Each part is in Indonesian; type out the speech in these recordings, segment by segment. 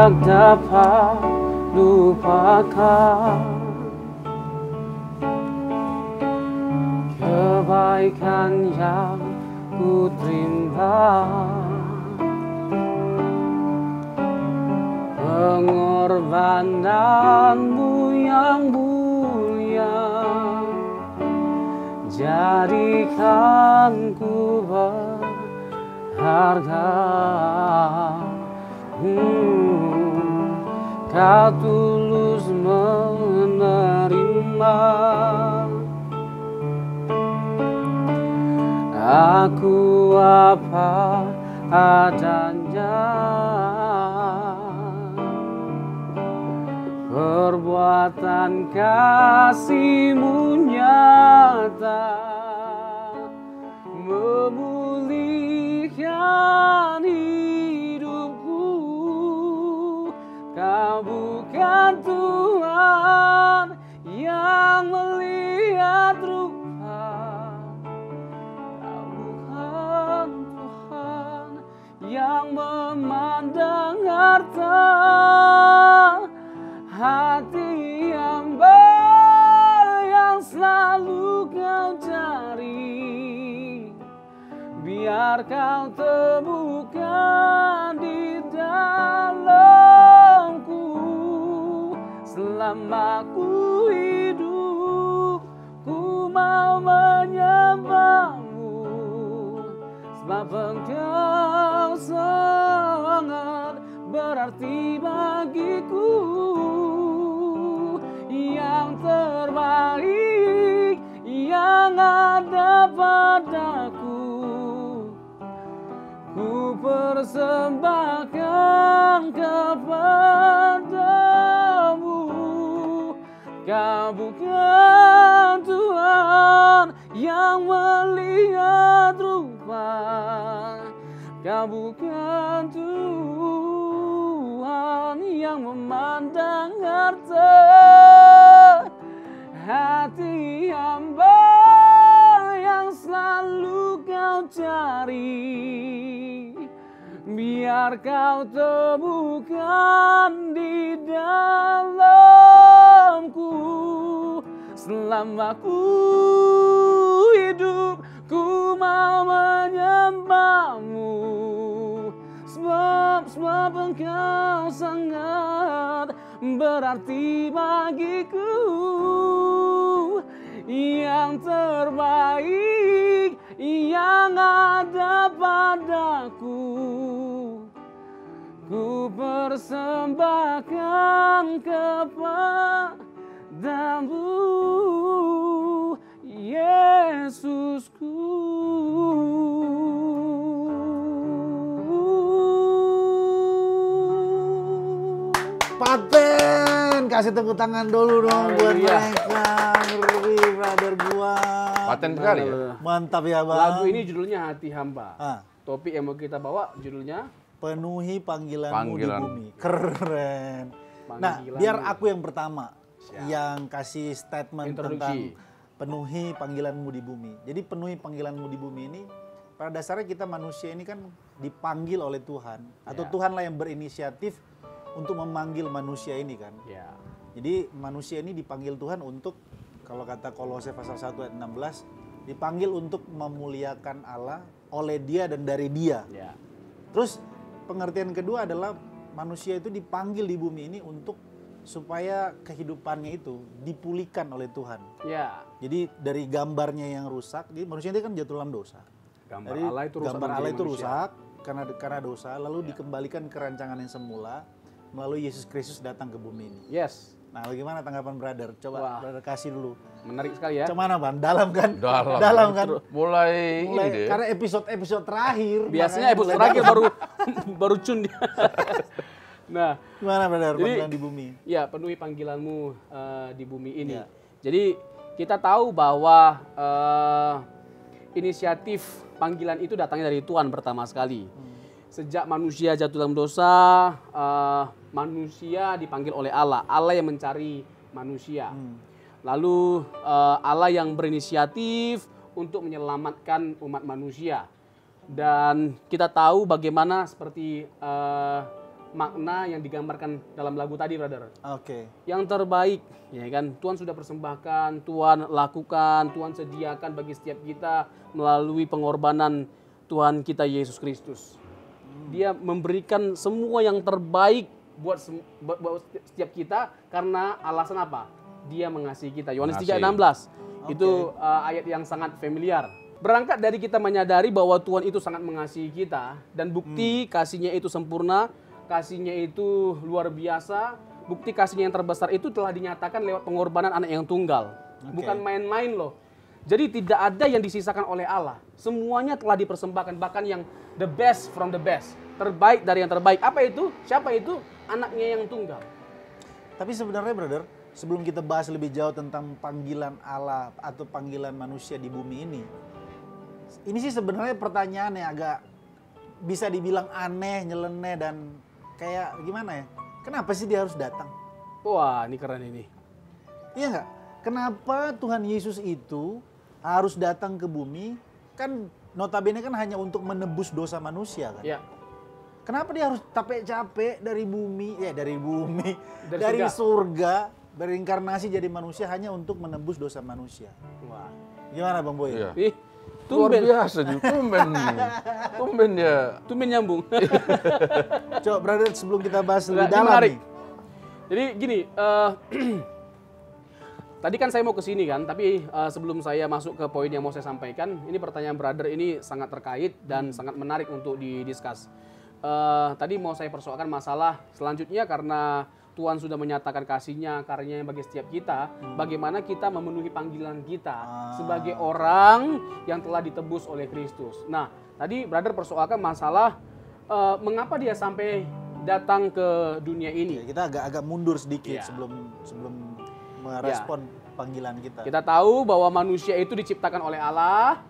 tak dapat lupakan kebaikan yang ku terima, pengorbananmu yang mulia jadikan ku berharga. Kau tulus menerima aku apa adanya, perbuatan kasih-Mu nyata memulihkan hidupku. Kau bukan Tuhan yang melihat rupa, Kau bukan Tuhan yang memandang harta. Hati hamba yang selalu Kau cari, biar Kau temukan di dalamku. Selama ku hidup, ku mau menyembah-Mu, sebab Engkau sangat berarti bagiku. Yang terbaik yang ada padaku, ku persembahkan kepadamu. Kau bukan Tuhan yang melihat rupa, Kau bukan Tuhan yang memandang harta. Hati hamba yang selalu Kau cari, biar Kau temukan di dalamku. Selama ku hidup, ku mau menyembah-Mu, sebab Engkau sangat berarti bagiku. Yang terbaik yang ada padaku, ku persembahkan kepadamu, Yesusku. Paten, kasih tepuk tangan dulu dong buat mereka. Ngeri brother gua. Paten sekali ya. Mantap ya Bang. Lagu ini judulnya Hati Hamba. Ah. Topik yang mau kita bawa judulnya Penuhi panggilanmu di bumi. Keren. Nah, Panggilan. biar aku yang pertama yang kasih statement Introduksi. tentang penuhi panggilanmu di bumi. Jadi penuhi panggilanmu di bumi ini pada dasarnya kita manusia ini kan dipanggil oleh Tuhan atau Tuhanlah yang berinisiatif untuk memanggil manusia ini kan. Ya. Jadi manusia ini dipanggil Tuhan untuk, kalau kata Kolose pasal 1 ayat 16, dipanggil untuk memuliakan Allah oleh Dia dan dari Dia. Ya. Terus pengertian kedua adalah manusia itu dipanggil di bumi ini untuk supaya kehidupannya itu dipulihkan oleh Tuhan. Ya. Jadi dari gambarnya yang rusak, jadi manusia itu kan jatuh dalam dosa. Gambar Jadi Allah itu rusak. gambar dalam Allah diri itu manusia. rusak karena dosa, lalu dikembalikan ke rancangan yang semula melalui Yesus Kristus datang ke bumi ini. Yes. Nah, bagaimana tanggapan brother? Coba Wah. brother kasih dulu. Menarik sekali ya. Cuman Bang? Dalam kan? Dalam. kan? Mulai ini deh. Karena episode terakhir. Biasanya makanya episode mulai terakhir dalam. baru cun dia. Nah, Gimana brother? Jadi- Panggilan di bumi. ya penuhi panggilanmu di bumi ini. Ya. Jadi kita tahu bahwa inisiatif panggilan itu datangnya dari Tuhan pertama sekali. Sejak manusia jatuh dalam dosa, manusia dipanggil oleh Allah. Allah yang mencari manusia. Lalu Allah yang berinisiatif untuk menyelamatkan umat manusia. Dan kita tahu bagaimana seperti makna yang digambarkan dalam lagu tadi, brother. Oke. Yang terbaik, ya kan? Tuhan sudah persembahkan, Tuhan lakukan, Tuhan sediakan bagi setiap kita melalui pengorbanan Tuhan kita Yesus Kristus. Dia memberikan semua yang terbaik buat setiap kita karena alasan apa? Dia mengasihi kita. Yohanes 3:16. Itu ayat yang sangat familiar. Berangkat dari kita menyadari bahwa Tuhan itu sangat mengasihi kita dan bukti kasihnya itu sempurna, kasihnya itu luar biasa, bukti kasihnya yang terbesar itu telah dinyatakan lewat pengorbanan anak yang tunggal. Bukan main-main loh. Jadi tidak ada yang disisakan oleh Allah. Semuanya telah dipersembahkan, bahkan yang the best from the best. Terbaik dari yang terbaik. Apa itu? Siapa itu? Anaknya yang tunggal. Tapi sebenarnya brother, sebelum kita bahas lebih jauh tentang panggilan Allah atau panggilan manusia di bumi ini sih sebenarnya pertanyaan yang agak bisa dibilang aneh, nyeleneh, dan kayak gimana ya? Kenapa sih dia harus datang? Wah, ini keren ini. Iya nggak? Kenapa Tuhan Yesus itu harus datang ke bumi? Kan notabene kan hanya untuk menebus dosa manusia kan? Ya. Kenapa dia harus capek-capek dari surga, berinkarnasi jadi manusia hanya untuk menebus dosa manusia? Wah. Gimana Bang Boy? Iya. Ih, Luar tumben. biasa juga, tumben nih. Tumben ya. Tumben nyambung. Coba brother sebelum kita bahas lebih Nggak, ini dalam menarik. nih. Jadi gini, tadi kan saya mau ke sini kan, tapi sebelum saya masuk ke poin yang mau saya sampaikan, ini pertanyaan brother ini sangat terkait dan sangat menarik untuk didiskus. Tadi mau saya persoalkan masalah selanjutnya karena Tuhan sudah menyatakan kasih-Nya, karyanya bagi setiap kita, bagaimana kita memenuhi panggilan kita sebagai orang yang telah ditebus oleh Kristus. Nah, tadi brother persoalkan masalah mengapa dia sampai datang ke dunia ini. Ya, kita agak mundur sedikit Ya. sebelum merespon panggilan kita. Kita tahu bahwa manusia itu diciptakan oleh Allah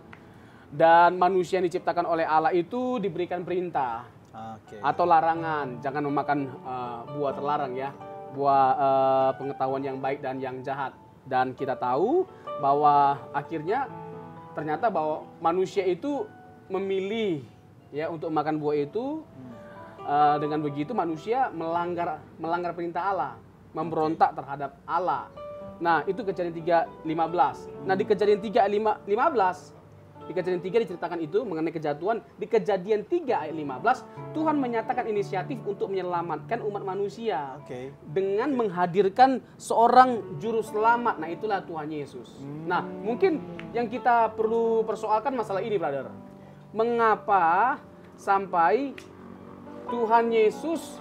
dan manusia yang diciptakan oleh Allah itu diberikan perintah Oke. atau larangan, jangan memakan buah terlarang ya, buah pengetahuan yang baik dan yang jahat. Dan kita tahu bahwa akhirnya ternyata bahwa manusia itu memilih ya untuk makan buah itu. Dengan begitu manusia melanggar perintah Allah, memberontak terhadap Allah. Nah, itu Kejadian 3:15. Nah, di Kejadian 3:15, di Kejadian 3 diceritakan itu mengenai kejatuhan. Di Kejadian 3:15, Tuhan menyatakan inisiatif untuk menyelamatkan umat manusia. Oke. Dengan menghadirkan seorang juru selamat. Nah, itulah Tuhan Yesus. Nah, mungkin yang kita perlu persoalkan masalah ini, brother. Mengapa sampai Tuhan Yesus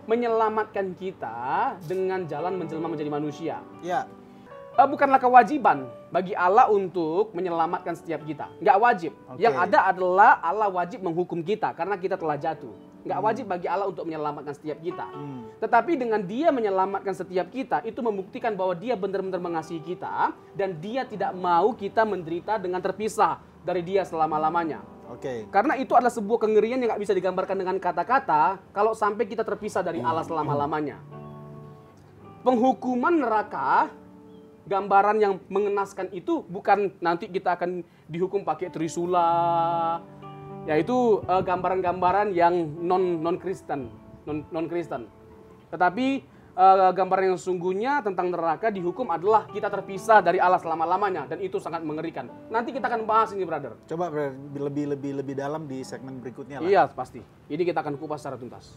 menyelamatkan kita dengan jalan menjelma menjadi manusia? Ya. Bukanlah kewajiban bagi Allah untuk menyelamatkan setiap kita. Nggak wajib. Oke. Yang ada adalah Allah wajib menghukum kita karena kita telah jatuh. Nggak wajib bagi Allah untuk menyelamatkan setiap kita. Tetapi dengan Dia menyelamatkan setiap kita, itu membuktikan bahwa Dia benar-benar mengasihi kita dan Dia tidak mau kita menderita dengan terpisah dari Dia selama-lamanya. Oke. Karena itu adalah sebuah kengerian yang nggak bisa digambarkan dengan kata-kata kalau sampai kita terpisah dari Allah selama-lamanya. Penghukuman neraka, gambaran yang mengenaskan itu bukan nanti kita akan dihukum pakai trisula, yaitu gambaran-gambaran yang non-Kristen. Tetapi gambaran yang sesungguhnya tentang neraka dihukum adalah kita terpisah dari Allah selama-lamanya, dan itu sangat mengerikan. Nanti kita akan bahas ini, brother. Coba lebih dalam di segmen berikutnya lah. Iya, pasti. Ini kita akan kupas secara tuntas.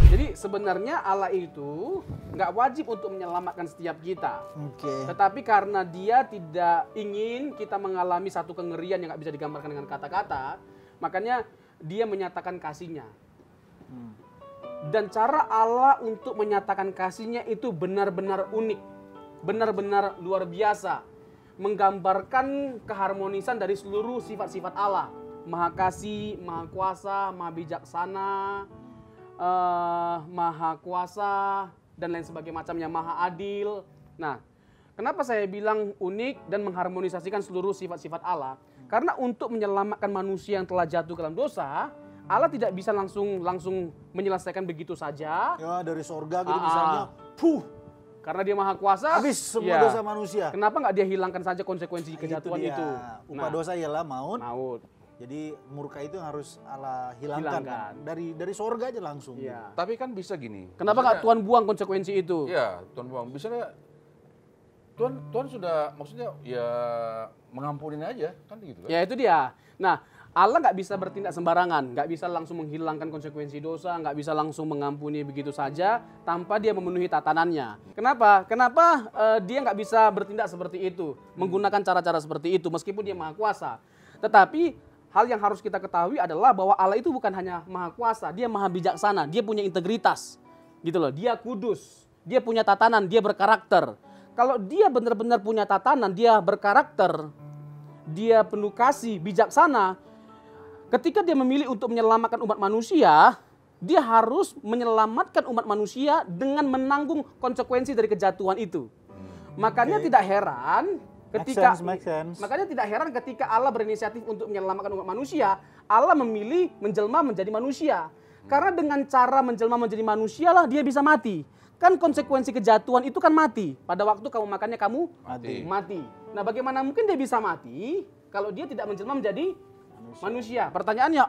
Jadi sebenarnya Allah itu nggak wajib untuk menyelamatkan setiap kita. Oke. Tetapi karena Dia tidak ingin kita mengalami satu kengerian yang nggak bisa digambarkan dengan kata-kata, makanya Dia menyatakan kasih-Nya. Dan cara Allah untuk menyatakan kasih-Nya itu benar-benar unik, benar-benar luar biasa, menggambarkan keharmonisan dari seluruh sifat-sifat Allah. Maha kasih, maha kuasa, maha bijaksana, maha kuasa, dan lain sebagainya macamnya, maha adil. Nah, kenapa saya bilang unik dan mengharmonisasikan seluruh sifat-sifat Allah? Karena untuk menyelamatkan manusia yang telah jatuh ke dalam dosa, Allah tidak bisa langsung menyelesaikan begitu saja. Ya dari sorga gitu misalnya. Karena Dia maha kuasa. Habis semua ya. dosa manusia. Kenapa nggak Dia hilangkan saja konsekuensi kejatuhan itu? Upah dosa ialah maut. Maut. Jadi murka itu yang harus Allah hilangkan. Hilangkan. Kan? Dari sorga aja langsung. Iya. Tapi kan bisa gini. Kenapa nggak Tuhan buang konsekuensi itu? Iya, Tuhan buang. Bisa nggak? Tuhan sudah maksudnya ya mengampunin aja kan gitu kan? Ya itu dia. Nah, Allah nggak bisa bertindak sembarangan, nggak bisa langsung menghilangkan konsekuensi dosa, nggak bisa langsung mengampuni begitu saja tanpa dia memenuhi tatanannya. Kenapa? Kenapa dia nggak bisa bertindak seperti itu, menggunakan cara-cara seperti itu meskipun dia maha kuasa. Tetapi hal yang harus kita ketahui adalah bahwa Allah itu bukan hanya maha kuasa, dia maha bijaksana, dia punya integritas, gitu loh. Dia kudus, dia punya tatanan, dia berkarakter. Kalau dia benar-benar punya tatanan, dia berkarakter, dia penuh kasih, bijaksana, ketika dia memilih untuk menyelamatkan umat manusia, dia harus menyelamatkan umat manusia dengan menanggung konsekuensi dari kejatuhan itu. Makanya tidak heran ketika Make sense. makanya tidak heran ketika Allah berinisiatif untuk menyelamatkan umat manusia, Allah memilih menjelma menjadi manusia. Karena dengan cara menjelma menjadi manusia lah dia bisa mati. Kan konsekuensi kejatuhan itu kan mati. Pada waktu kamu makannya kamu mati. Nah, bagaimana mungkin dia bisa mati kalau dia tidak menjelma menjadi manusia? Pertanyaannya,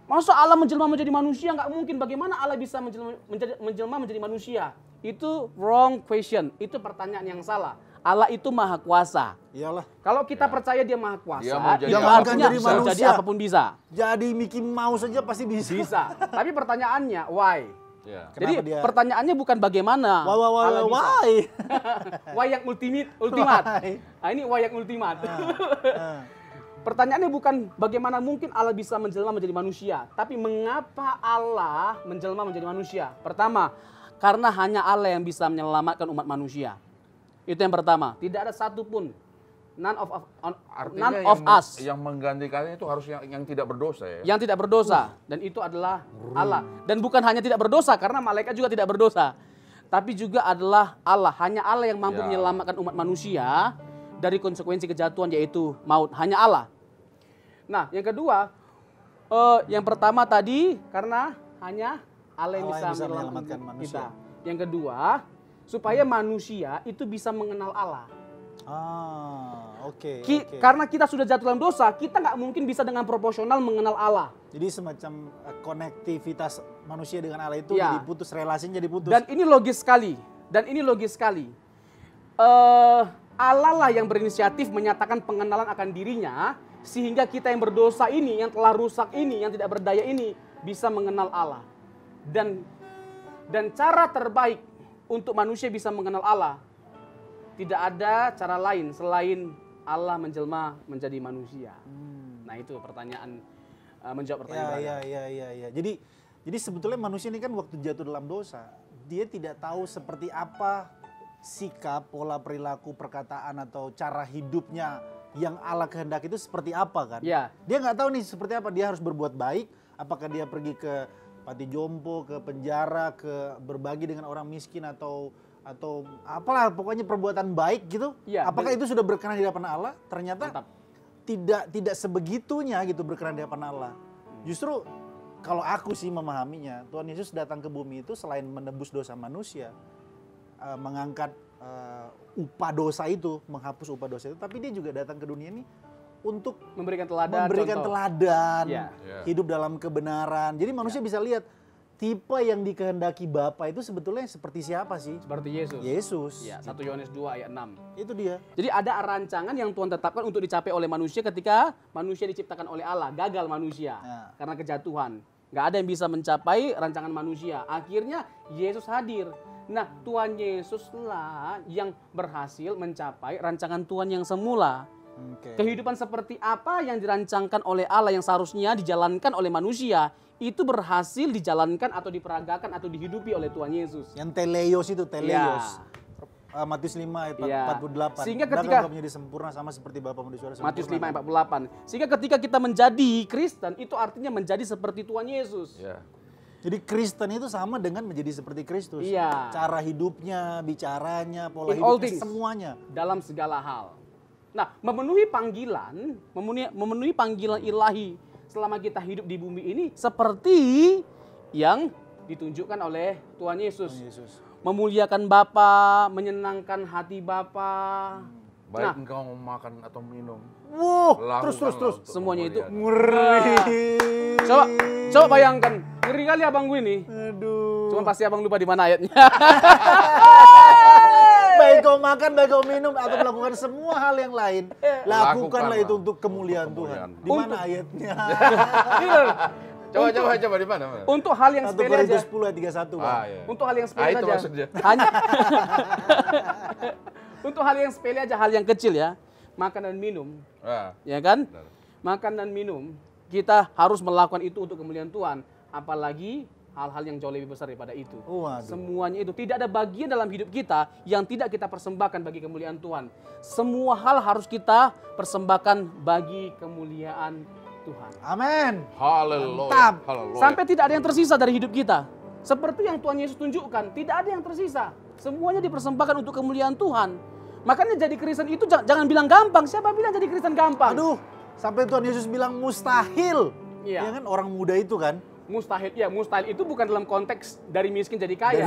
masa Allah menjelma menjadi manusia? Nggak mungkin. Bagaimana Allah bisa menjelma menjadi manusia? Itu wrong question. Itu pertanyaan yang salah. Allah itu maha kuasa. Iyalah. Kalau kita percaya dia maha kuasa, Dia mau jadi itu apapun artinya jadi mau manusia. jadi apapun bisa. Jadi Mickey Mouse aja pasti bisa. Bisa. Tapi pertanyaannya, why? Ya. Jadi Kenapa dia- pertanyaannya bukan bagaimana Allah bisa. Why? Why yang ultimat. Why? Nah, ini why yang ultimat. Ah. Pertanyaannya bukan bagaimana mungkin Allah bisa menjelma menjadi manusia, tapi mengapa Allah menjelma menjadi manusia? Pertama, karena hanya Allah yang bisa menyelamatkan umat manusia. Itu yang pertama. Tidak ada satupun, none of us Yang menggantikannya itu harus yang tidak berdosa ya. yang tidak berdosa, dan itu adalah Allah. Dan bukan hanya tidak berdosa karena malaikat juga tidak berdosa, tapi juga adalah Allah. Hanya Allah yang mampu Ya. menyelamatkan umat manusia dari konsekuensi kejatuhan, yaitu maut. Hanya Allah. Nah, yang kedua, yang pertama tadi karena hanya Allah yang bisa menyelamatkan manusia. kita. Yang kedua, supaya manusia itu bisa mengenal Allah. Oke. Karena kita sudah jatuh dalam dosa, kita nggak mungkin bisa dengan proporsional mengenal Allah. Jadi semacam konektivitas manusia dengan Allah itu Ya. jadi putus, relasinya jadi putus. Dan ini logis sekali. Allah lah yang berinisiatif menyatakan pengenalan akan dirinya, sehingga kita yang berdosa ini, yang telah rusak ini, yang tidak berdaya ini, bisa mengenal Allah. Dan cara terbaik untuk manusia bisa mengenal Allah, tidak ada cara lain selain Allah menjelma menjadi manusia. Nah, itu pertanyaan, menjawab pertanyaan. Iya. Jadi sebetulnya manusia ini kan waktu jatuh dalam dosa, dia tidak tahu seperti apa sikap, pola perilaku, perkataan atau cara hidupnya yang Allah kehendaki itu seperti apa kan? Ya. Dia nggak tahu nih seperti apa, dia harus berbuat baik, apakah dia pergi ke panti jompo, ke penjara, ke berbagi dengan orang miskin atau apalah pokoknya perbuatan baik gitu. Ya, Apakah itu sudah berkenan di hadapan Allah? Ternyata Mantap. tidak sebegitunya gitu berkenan di hadapan Allah. Justru kalau aku sih memahaminya, Tuhan Yesus datang ke bumi itu selain menebus dosa manusia, mengangkat upah dosa itu, menghapus upah dosa itu, tapi dia juga datang ke dunia ini untuk Memberikan teladan, contoh. teladan, Ya. hidup dalam kebenaran. Jadi manusia bisa lihat tipe yang dikehendaki Bapa itu sebetulnya seperti siapa sih? Seperti Yesus. Yesus. Ya, 1 Yohanes 2 ayat 6. Itu dia. Jadi ada rancangan yang Tuhan tetapkan untuk dicapai oleh manusia ketika manusia diciptakan oleh Allah. Gagal manusia Ya. karena kejatuhan. Nggak ada yang bisa mencapai rancangan manusia. Akhirnya Yesus hadir. Nah, Tuhan Yesuslah yang berhasil mencapai rancangan Tuhan yang semula. Oke. Kehidupan seperti apa yang dirancangkan oleh Allah yang seharusnya dijalankan oleh manusia, itu berhasil dijalankan atau diperagakan atau dihidupi oleh Tuhan Yesus. Yang teleios itu, teleios. Ya. Matius 5 ayat Ya. 48. Sehingga Hendaklah ketika- engkau menjadi sempurna sama seperti Bapamu di surga sempurna. Matius 5 ayat 48. Sehingga ketika kita menjadi Kristen, itu artinya menjadi seperti Tuhan Yesus. Ya. Jadi Kristen itu sama dengan menjadi seperti Kristus. Iya. Cara hidupnya, bicaranya, pola In all hidupnya, things. semuanya. Dalam segala hal. Nah, memenuhi panggilan ilahi selama kita hidup di bumi ini seperti yang ditunjukkan oleh Tuhan Yesus. Tuhan Yesus. Memuliakan Bapa, menyenangkan hati Bapa, Baik Nah. engkau makan atau minum. Terus. lakukanlah untuk Semuanya itu kemuliaan. Ngeri. Coba bayangkan, ngeri kali abang gue ini. Aduh. Cuma pasti abang lupa di mana ayatnya. Baik kau makan, baik kau minum, atau melakukan semua hal yang lain, lakukanlah Lakukanlah itu untuk kemuliaan Tuhan. Di mana ayatnya? Coba di mana? Untuk hal yang 1 sepele aja. Korintus 10 ayat 31, Bang. Iya. Untuk hal yang sepele Itu aja. maksudnya. Hanya untuk hal yang sepele aja, hal yang kecil ya. Makan dan minum, Ah, ya kan? benar. Makan dan minum, kita harus melakukan itu untuk kemuliaan Tuhan. Apalagi hal-hal yang jauh lebih besar daripada itu. Waduh. Semuanya itu. Tidak ada bagian dalam hidup kita yang tidak kita persembahkan bagi kemuliaan Tuhan. Semua hal harus kita persembahkan bagi kemuliaan Tuhan. Amin. Haleluya. Mantap. Haleluya. Sampai tidak ada yang tersisa dari hidup kita. Seperti yang Tuhan Yesus tunjukkan, tidak ada yang tersisa. Semuanya dipersembahkan untuk kemuliaan Tuhan. Makanya jadi Kristen itu jangan bilang gampang. Siapa bilang jadi Kristen gampang? Aduh, sampai Tuhan Yesus bilang mustahil. Iya. Ya kan, orang muda itu kan. Mustahil, ya mustahil itu bukan dalam konteks dari miskin jadi kaya.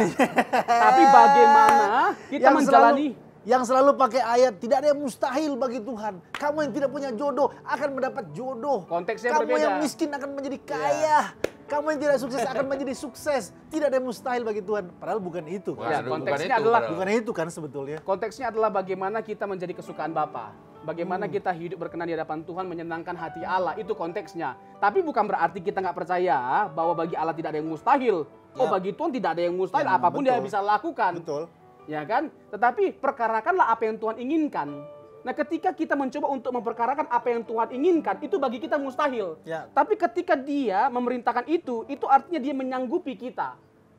Tapi bagaimana kita menjalani. Yang selalu pakai ayat, tidak ada yang mustahil bagi Tuhan. Kamu yang tidak punya jodoh akan mendapat jodoh. Konteksnya Kamu berbeda. yang miskin akan menjadi kaya. Kamu yang tidak sukses akan menjadi sukses. Tidak ada yang mustahil bagi Tuhan. Padahal bukan itu. Bukan, Ya, bukan konteksnya itu, adalah- padahal. Bukan itu kan sebetulnya. Konteksnya adalah bagaimana kita menjadi kesukaan Bapa. Bagaimana kita hidup berkenan di hadapan Tuhan, menyenangkan hati Allah. Itu konteksnya. Tapi bukan berarti kita nggak percaya bahwa bagi Allah tidak ada yang mustahil. Oh, Ya. bagi Tuhan tidak ada yang mustahil. Ya, Apapun dia betul. bisa lakukan. Betul. Ya kan? Tetapi perkarakanlah apa yang Tuhan inginkan. Nah, ketika kita mencoba untuk memperkarakan apa yang Tuhan inginkan, itu bagi kita mustahil. Ya. Tapi ketika dia memerintahkan itu artinya dia menyanggupi kita.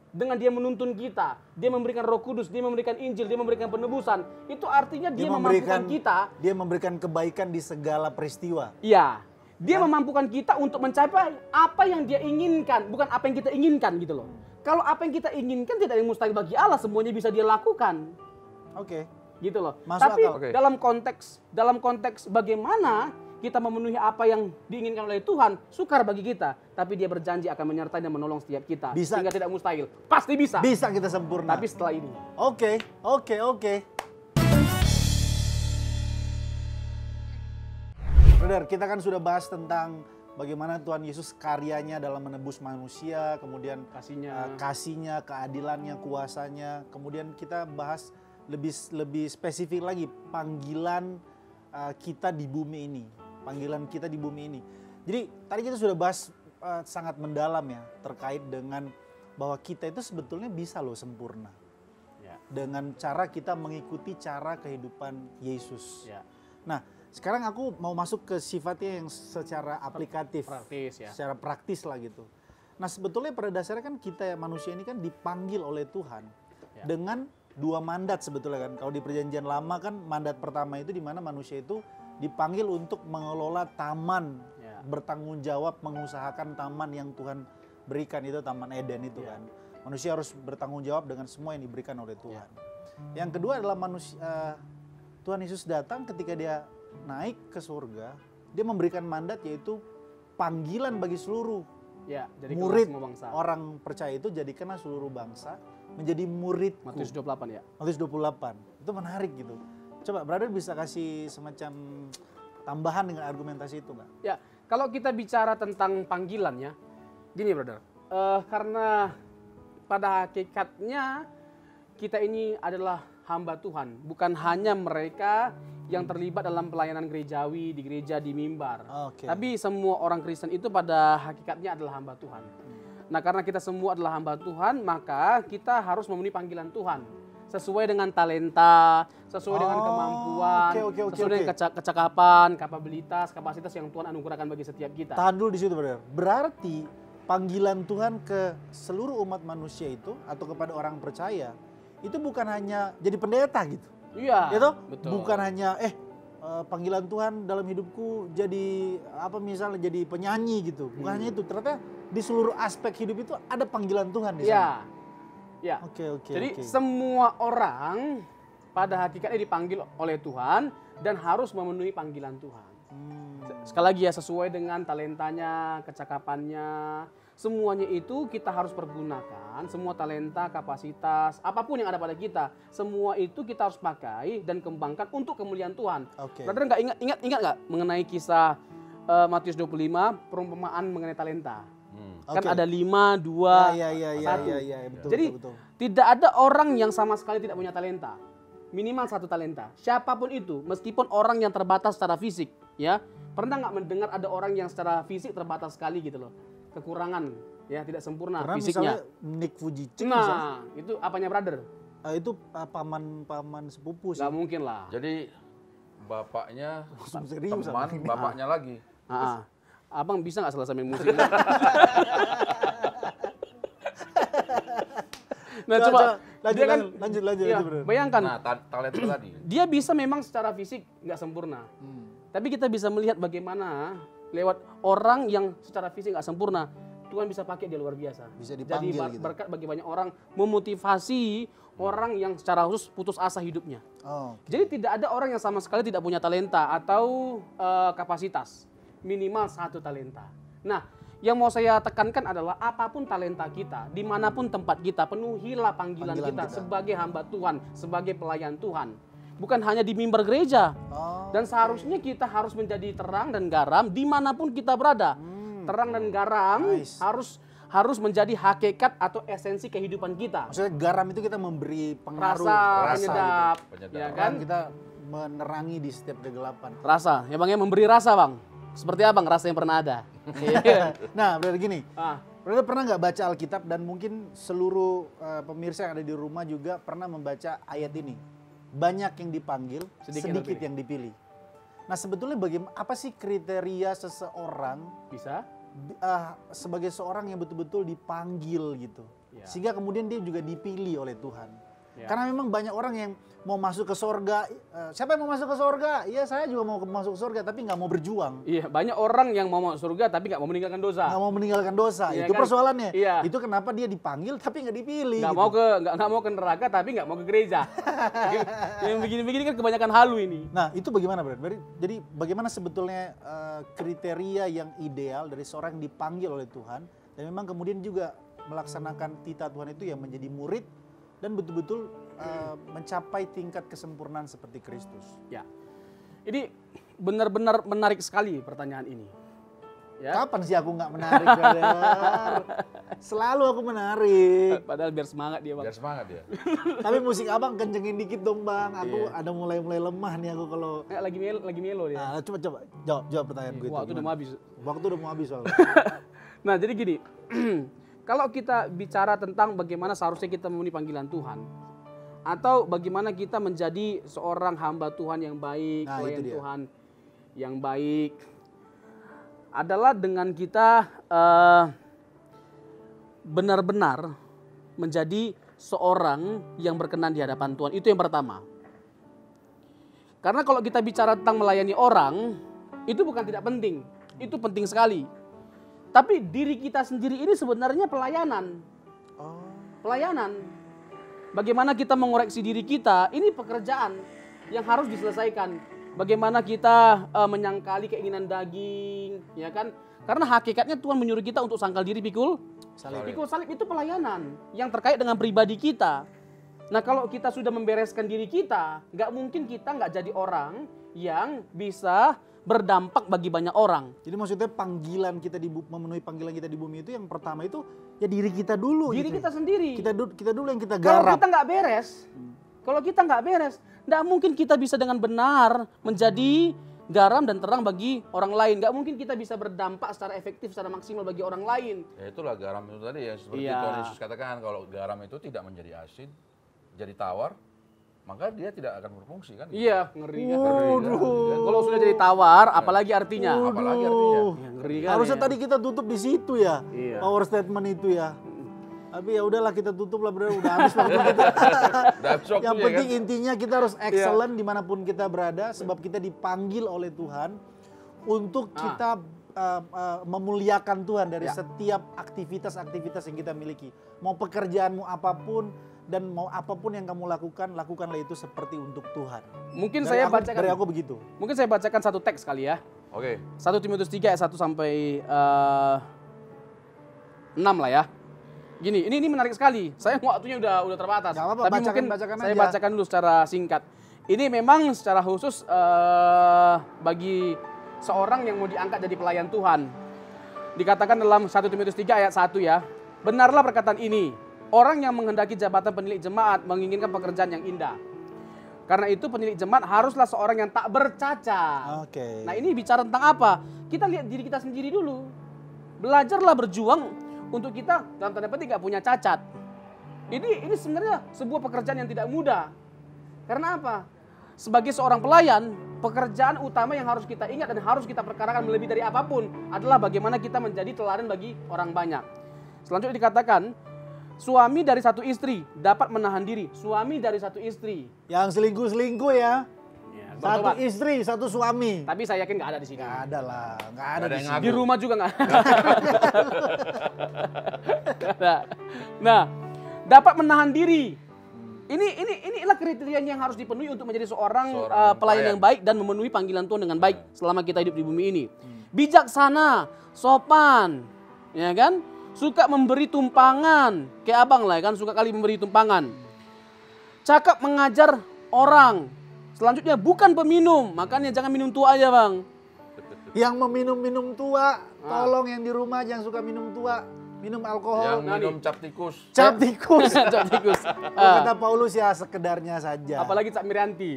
Dengan dia menuntun kita, dia memberikan Roh Kudus, dia memberikan Injil, dia memberikan penebusan. Itu artinya dia memampukan kita. Dia memberikan kebaikan di segala peristiwa. Iya. Dia memampukan kita untuk mencapai apa yang dia inginkan, bukan apa yang kita inginkan gitu loh. Kalau apa yang kita inginkan tidak ada yang mustahil bagi Allah, semuanya bisa dia lakukan. Oke. Gitu loh. Masuk Tapi akal. Oke. dalam konteks bagaimana kita memenuhi apa yang diinginkan oleh Tuhan, sukar bagi kita. Tapi dia berjanji akan menyertai dan menolong setiap kita. Bisa. Sehingga tidak mustahil. Pasti bisa. Bisa kita sempurna. Tapi setelah ini. Oke. Brother, kita kan sudah bahas tentang bagaimana Tuhan Yesus karyanya dalam menebus manusia, kemudian Kasihnya. kasihnya, keadilannya, kuasanya. Kemudian kita bahas lebih spesifik lagi panggilan kita di bumi ini, panggilan kita di bumi ini. Jadi tadi kita sudah bahas sangat mendalam ya terkait dengan bahwa kita itu sebetulnya bisa loh sempurna Ya. dengan cara kita mengikuti cara kehidupan Yesus. Ya. Nah, sekarang aku mau masuk ke sifatnya yang secara aplikatif, Praktis ya. secara praktis lah gitu. Nah, sebetulnya pada dasarnya kan kita manusia ini kan dipanggil oleh Tuhan Ya. dengan dua mandat sebetulnya kan. Kalau di perjanjian lama kan mandat pertama itu di mana manusia itu dipanggil untuk mengelola taman, Ya. bertanggung jawab mengusahakan taman yang Tuhan berikan, itu Taman Eden itu Ya. kan. Manusia harus bertanggung jawab dengan semua yang diberikan oleh Tuhan. Yang kedua adalah Tuhan Yesus datang ketika dia naik ke surga, dia memberikan mandat yaitu panggilan bagi seluruh Ya, jadi murid semua bangsa. orang percaya itu, jadikanlah seluruh bangsa menjadi muridku. Matius 28 ya. Matius 28. Itu menarik gitu. Coba brother bisa kasih semacam tambahan dengan argumentasi itu, Mbak? Ya, kalau kita bicara tentang panggilannya, gini brother, karena pada hakikatnya kita ini adalah hamba Tuhan, bukan hanya mereka yang terlibat dalam pelayanan gerejawi di gereja di mimbar, Oke. tapi semua orang Kristen itu pada hakikatnya adalah hamba Tuhan. Nah, karena kita semua adalah hamba Tuhan, maka kita harus memenuhi panggilan Tuhan sesuai dengan talenta, sesuai dengan kemampuan, oke, sesuai dengan kecakapan, kapasitas yang Tuhan anugerahkan bagi setiap kita. Tahan dulu di situ, brother. Berarti panggilan Tuhan ke seluruh umat manusia itu atau kepada orang percaya itu bukan hanya jadi pendeta gitu. Iya, Gitu? betul. Bukan hanya panggilan Tuhan dalam hidupku jadi misalnya jadi penyanyi gitu. Bukan hanya itu. Ternyata di seluruh aspek hidup itu ada panggilan Tuhan di sana. Ya. Oke. Jadi semua orang pada hakikatnya dipanggil oleh Tuhan dan harus memenuhi panggilan Tuhan. Sekali lagi ya, sesuai dengan talentanya, kecakapannya, semuanya itu kita harus pergunakan Tuhan, semua talenta, kapasitas, apapun yang ada pada kita, semua itu kita harus pakai dan kembangkan untuk kemuliaan Tuhan. Oke. Brother nggak ingat nggak mengenai kisah Matius 25 perumpamaan mengenai talenta? Kan Oke. ada 5, 2, Ya, 1. betul, Jadi betul. tidak ada orang yang sama sekali tidak punya talenta. Minimal 1 talenta. Siapapun itu, meskipun orang yang terbatas secara fisik, ya. Pernah nggak mendengar ada orang yang secara fisik terbatas sekali gitu loh, kekurangan, ya tidak sempurna Karena fisiknya. misalnya Nick Vujicic misalnya, Nah, itu apanya brother? itu paman sepupu sih. Nggak mungkin lah. Jadi bapaknya Langsung serius teman, sama ini. bapaknya lagi. Ah, abang bisa nggak selesai main musik? Nah coba lanjut, dia kan, lanjut, iya, bro. bayangkan Nah, talent itu tadi. dia bisa memang secara fisik nggak sempurna, tapi kita bisa melihat bagaimana lewat orang yang secara fisik nggak sempurna, Tuhan bisa pakai dia luar biasa. Bisa Jadi dipanggil gitu. berkat bagi banyak orang, memotivasi orang yang secara khusus putus asa hidupnya. Oh, Jadi tidak ada orang yang sama sekali tidak punya talenta atau kapasitas. Minimal 1 talenta. Nah, yang mau saya tekankan adalah apapun talenta kita, dimanapun tempat kita, penuhilah panggilan Panggilan kita kita. sebagai hamba Tuhan, sebagai pelayan Tuhan. Bukan hanya di mimbar gereja. oh. Dan seharusnya kita harus menjadi terang dan garam dimanapun kita berada. Terang dan garam Nice. harus menjadi hakikat atau esensi kehidupan kita. Maksudnya garam itu kita memberi pengaruh, Rasa, Rasa penyedap, gitu, penyedap. ya kan kan? kita menerangi di setiap kegelapan. Rasa, ya bang ya memberi rasa bang. Seperti apa bang rasa yang pernah ada? Iya. Nah, berarti gini, Ah, Brother pernah nggak baca Alkitab dan mungkin seluruh pemirsa yang ada di rumah juga pernah membaca ayat ini. Banyak yang dipanggil, sedikit yang dipilih. Nah, sebetulnya apa sih kriteria seseorang bisa? sebagai seorang yang betul-betul dipanggil gitu, Ya. sehingga kemudian dia juga dipilih oleh Tuhan. Ya. Karena memang banyak orang yang mau masuk ke sorga. Siapa yang mau masuk ke sorga? Iya, saya juga mau masuk ke sorga, tapi nggak mau berjuang, Iya, banyak orang yang mau masuk surga tapi nggak mau meninggalkan dosa. nggak mau meninggalkan dosa. Iya Itu kan? persoalannya. Iya. Itu kenapa dia dipanggil tapi nggak dipilih. Nggak gitu. mau ke neraka tapi nggak mau ke gereja. Yang begini-begini kan kebanyakan halu ini. Nah, itu bagaimana, Bro? Jadi bagaimana sebetulnya kriteria yang ideal dari seorang yang dipanggil oleh Tuhan dan memang kemudian juga melaksanakan titah Tuhan itu yang menjadi murid dan betul-betul mencapai tingkat kesempurnaan seperti Kristus. Ya, ini benar-benar menarik sekali pertanyaan ini. Ya, Kapan sih aku nggak menarik, brother? Selalu aku menarik. padahal biar semangat dia bang. Biar semangat ya. Tapi musik abang kencengin dikit dong, Bang. Aku Iya. ada mulai lemah nih aku kalau. Lagi melo dia. Nah, coba jawab pertanyaan gue itu. Waktu udah gimana? mau habis. Waktu udah mau habis soalnya. Nah, jadi gini, kalau kita bicara tentang bagaimana seharusnya kita memenuhi panggilan Tuhan, atau bagaimana kita menjadi seorang hamba Tuhan yang baik, Nah, pelayan itu dia. Tuhan yang baik, adalah dengan kita benar-benar menjadi seorang yang berkenan di hadapan Tuhan. Itu yang pertama. Karena kalau kita bicara tentang melayani orang, itu bukan tidak penting. Itu penting sekali. Tapi diri kita sendiri ini sebenarnya pelayanan. Pelayanan. Bagaimana kita mengoreksi diri kita, ini pekerjaan yang harus diselesaikan. Bagaimana kita menyangkali keinginan daging, ya kan? Karena hakikatnya Tuhan menyuruh kita untuk sangkal diri pikul Salib. Pikul salib itu pelayanan yang terkait dengan pribadi kita. Nah, kalau kita sudah membereskan diri kita, nggak mungkin kita nggak jadi orang yang bisa berdampak bagi banyak orang. Jadi maksudnya panggilan kita memenuhi panggilan kita di bumi itu yang pertama itu ya diri kita dulu. Diri gitu. kita sendiri. Kita dulu yang kita Kalau garap. kita nggak beres, nggak mungkin kita bisa dengan benar menjadi garam dan terang bagi orang lain. Nggak mungkin kita bisa berdampak secara efektif, secara maksimal bagi orang lain. Ya itulah garam itu tadi ya seperti Iya. Tuhan Yesus katakan kalau garam itu tidak menjadi asin, jadi tawar, maka dia tidak akan berfungsi kan? Iya, ngeri kan. Waduh. Kalau sudah jadi tawar, apalagi artinya? Apalagi artinya. Ya, ngeri kan Harusnya ya. tadi kita tutup di situ ya. Iya. Power statement itu ya. Tapi ya udahlah kita tutup lah, bro. Udah habis waktu kita. Udah habis waktunya, Yang penting kan? intinya kita harus excellent dimanapun kita berada, sebab kita dipanggil oleh Tuhan untuk kita memuliakan Tuhan dari setiap aktivitas-aktivitas yang kita miliki. Mau pekerjaanmu apapun dan mau apapun yang kamu lakukan, lakukanlah itu seperti untuk Tuhan. Mungkin Dari saya aku- bacakan. Dari aku begitu. Mungkin saya bacakan satu teks kali ya. Oke. 1 Timotius 3 ayat 1 sampai 6 lah ya. Gini, ini menarik sekali. Saya waktunya udah terbatas. Gak apa-apa, Tapi mungkin bacakan saya aja. bacakan dulu secara singkat. Ini memang secara khusus bagi seorang yang mau diangkat jadi pelayan Tuhan. Dikatakan dalam 1 Timotius 3 ayat 1 ya. Benarlah perkataan ini. Orang yang menghendaki jabatan penilik jemaat menginginkan pekerjaan yang indah. Karena itu penilik jemaat haruslah seorang yang tak bercacat. Oke. Nah ini bicara tentang apa? Kita lihat diri kita sendiri dulu. Belajarlah berjuang untuk kita dalam tanda petik gak punya cacat. Ini sebenarnya sebuah pekerjaan yang tidak mudah. Karena apa? Sebagai seorang pelayan, pekerjaan utama yang harus kita ingat dan harus kita perkarakan melebihi dari apapun adalah bagaimana kita menjadi teladan bagi orang banyak. Selanjutnya dikatakan, suami dari satu istri dapat menahan diri. Suami dari satu istri. Yang selingkuh-selingkuh ya. Satu bertobat. istri, satu suami. Tapi saya yakin nggak ada di sini. Gak ada lah, gak ada Nggak ada di yang sini. Di rumah juga nggak ada. Nah, dapat menahan diri. Inilah kriteria yang harus dipenuhi untuk menjadi seorang pelayan yang baik dan memenuhi panggilan Tuhan dengan baik selama kita hidup di bumi ini. Bijaksana, sopan, ya kan? Suka memberi tumpangan, kayak abang lah, kan suka kali memberi tumpangan. Cakap mengajar orang. Selanjutnya bukan peminum, makanya jangan minum tua aja bang. Yang meminum-minum tua, tolong yang di rumah jangan suka minum tua, minum Yang alkohol. minum cap tikus. Cap tikus. Cap tikus. Kata Paulus ya sekedarnya saja. Apalagi Cak Mirianti.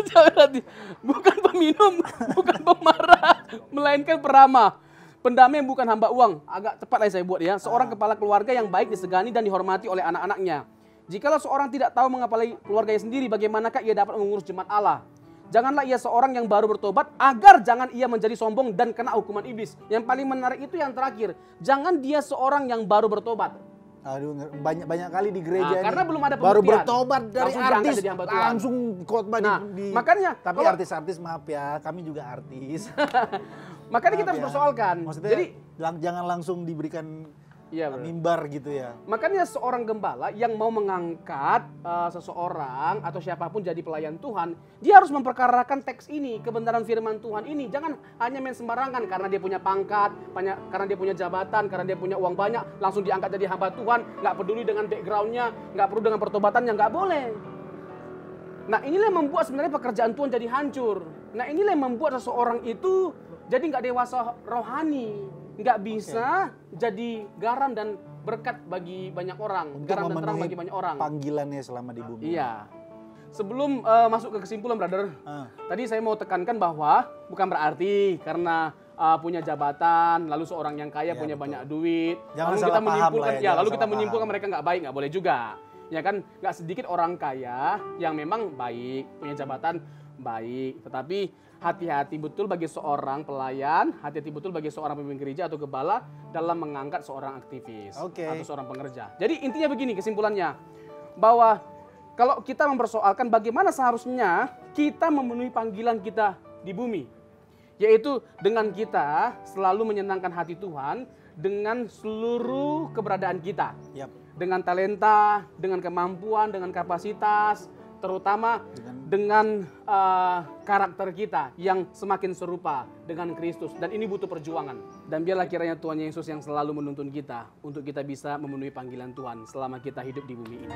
Cak Mirianti. Bukan peminum, bukan pemarah, melainkan peramah. Pendamai bukan hamba uang. Agak cepat lah saya buat ya. Seorang kepala keluarga yang baik disegani dan dihormati oleh anak-anaknya. Jikalau seorang tidak tahu mengapalagi keluarganya sendiri, bagaimanakah ia dapat mengurus jemaat Allah? Janganlah ia seorang yang baru bertobat, agar jangan ia menjadi sombong dan kena hukuman iblis. Yang paling menarik itu yang terakhir. Jangan dia seorang yang baru bertobat. Aduh, banyak kali di gereja ini. Karena belum ada baru pembuktian. bertobat dari Langsung diangkat artis, jadi hamba Tuhan. langsung khotbah Nah, di. makanya Tapi kalau- artis-artis maaf ya, kami juga artis. Makanya kita Maaf harus ya. persoalkan. Maksudnya Jadi, jangan langsung diberikan iya, bro. mimbar gitu ya. Makanya seorang gembala yang mau mengangkat seseorang atau siapapun jadi pelayan Tuhan, dia harus memperkarakan teks ini, kebenaran firman Tuhan ini. Jangan hanya main sembarangan karena dia punya pangkat, karena dia punya jabatan, karena dia punya uang banyak, langsung diangkat jadi hamba Tuhan, nggak peduli dengan backgroundnya, nggak peduli dengan pertobatannya, nggak boleh. Nah inilah yang membuat sebenarnya pekerjaan Tuhan jadi hancur. Nah inilah yang membuat seseorang itu jadi nggak dewasa rohani, nggak bisa jadi garam dan berkat bagi banyak orang, Untuk garam dan terang memenuhi bagi banyak orang. panggilannya selama di bumi. Iya. Sebelum masuk ke kesimpulan, brother, Ah. tadi saya mau tekankan bahwa bukan berarti karena punya jabatan, lalu seorang yang kaya punya betul. banyak duit, Jangan lalu salah kita paham menyimpulkan, lah ya, jangan lalu kita salah menyimpulkan paham. mereka nggak baik, nggak boleh juga. Ya kan, nggak sedikit orang kaya yang memang baik, punya jabatan baik, tetapi hati-hati betul bagi seorang pelayan, hati-hati betul bagi seorang pemimpin gereja atau gembala dalam mengangkat seorang aktivis Oke. atau seorang pengerja. Jadi intinya begini kesimpulannya, bahwa kalau kita mempersoalkan bagaimana seharusnya kita memenuhi panggilan kita di bumi, yaitu dengan kita selalu menyenangkan hati Tuhan dengan seluruh keberadaan kita. Yap. Dengan talenta, dengan kemampuan, dengan kapasitas, terutama dengan karakter kita yang semakin serupa dengan Kristus. Dan ini butuh perjuangan. Dan biarlah kiranya Tuhan Yesus yang selalu menuntun kita untuk kita bisa memenuhi panggilan Tuhan selama kita hidup di bumi ini.